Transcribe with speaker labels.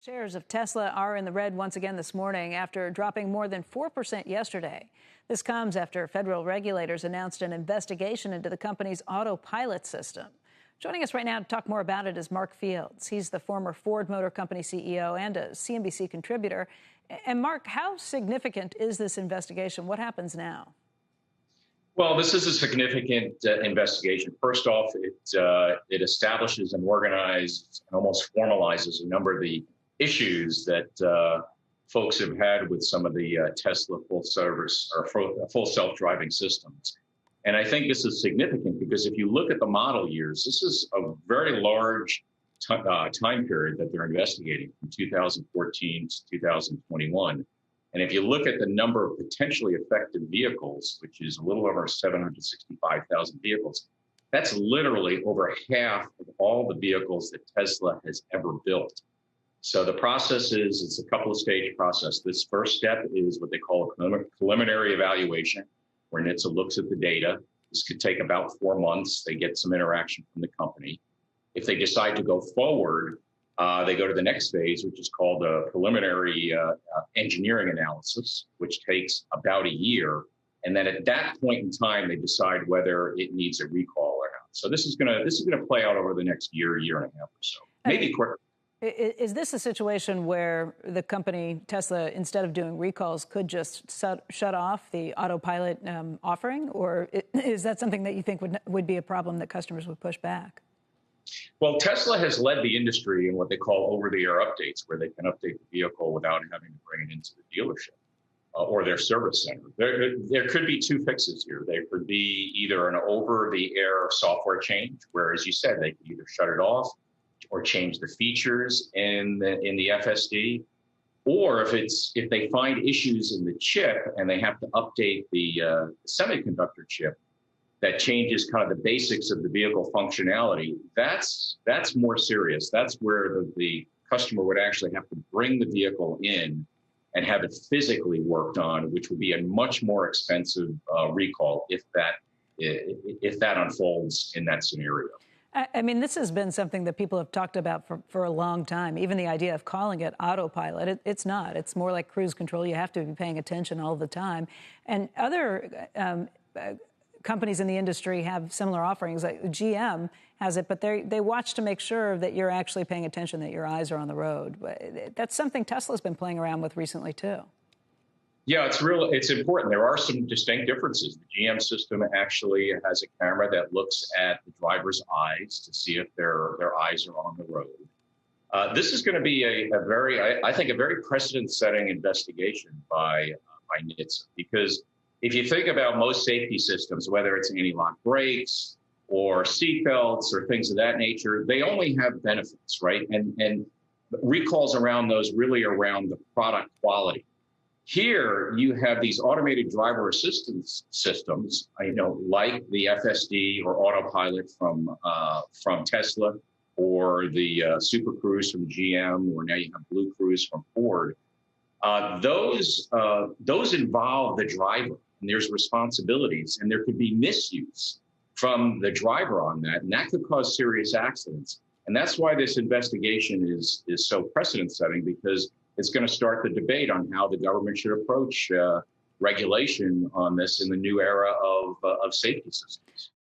Speaker 1: Shares of Tesla are in the red once again this morning after dropping more than 4% yesterday. This comes after federal regulators announced an investigation into the company's autopilot system. Joining us right now to talk more about it is Mark Fields. He's the former Ford Motor Company CEO and a CNBC contributor. And Mark, how significant is this investigation? What happens now?
Speaker 2: Well, this is a significant investigation. First off, it establishes and organizes and almost formalizes a number of the issues that folks have had with some of the Tesla full service or full self-driving systems. And I think this is significant because if you look at the model years, this is a very large time period that they're investigating from 2014 to 2021. And if you look at the number of potentially affected vehicles, which is a little over 765,000 vehicles, that's literally over half of all the vehicles that Tesla has ever built. So the process it's a couple of stage process. This first step is what they call a preliminary evaluation, where NHTSA looks at the data. This could take about 4 months. They get some interaction from the company. If they decide to go forward, they go to the next phase, which is called a preliminary engineering analysis, which takes about a year. And then at that point in time, they decide whether it needs a recall or not. So this is gonna play out over the next year and a half or so, maybe quicker.
Speaker 1: Is this a situation where the company, Tesla, instead of doing recalls, could just shut off the autopilot offering? Or is that something that you think would be a problem that customers would push back?
Speaker 2: Well, Tesla has led the industry in what they call over-the-air updates, where they can update the vehicle without having to bring it into the dealership or their service center. There could be two fixes here. There could be either an over-the-air software change, where, as you said, they could either shut it off or change the features in the FSD, or if they find issues in the chip and they have to update the semiconductor chip that changes kind of the basics of the vehicle functionality, that's more serious. That's where the customer would actually have to bring the vehicle in and have it physically worked on, which would be a much more expensive recall if that unfolds in that scenario.
Speaker 1: I mean, this has been something that people have talked about for a long time. Even the idea of calling it autopilot, it's not. It's more like cruise control. You have to be paying attention all the time. And other companies in the industry have similar offerings. Like GM has it, but they watch to make sure that you're actually paying attention, that your eyes are on the road. That's something Tesla's been playing around with recently, too.
Speaker 2: Yeah, it's important. There are some distinct differences. The GM system actually has a camera that looks at the driver's eyes to see if their eyes are on the road. This is going to be a very precedent-setting investigation by NHTSA, because if you think about most safety systems, whether it's anti-lock brakes or seat belts or things of that nature, they only have benefits, right? And recalls around those really around the product quality. Here, you have these automated driver assistance systems, like the FSD or Autopilot from Tesla, or the Super Cruise from GM, or now you have Blue Cruise from Ford. Those involve the driver, and there's responsibilities, and there could be misuse from the driver on that, and that could cause serious accidents. And that's why this investigation is so precedent-setting, because it's going to start the debate on how the government should approach regulation on this in the new era of safety systems.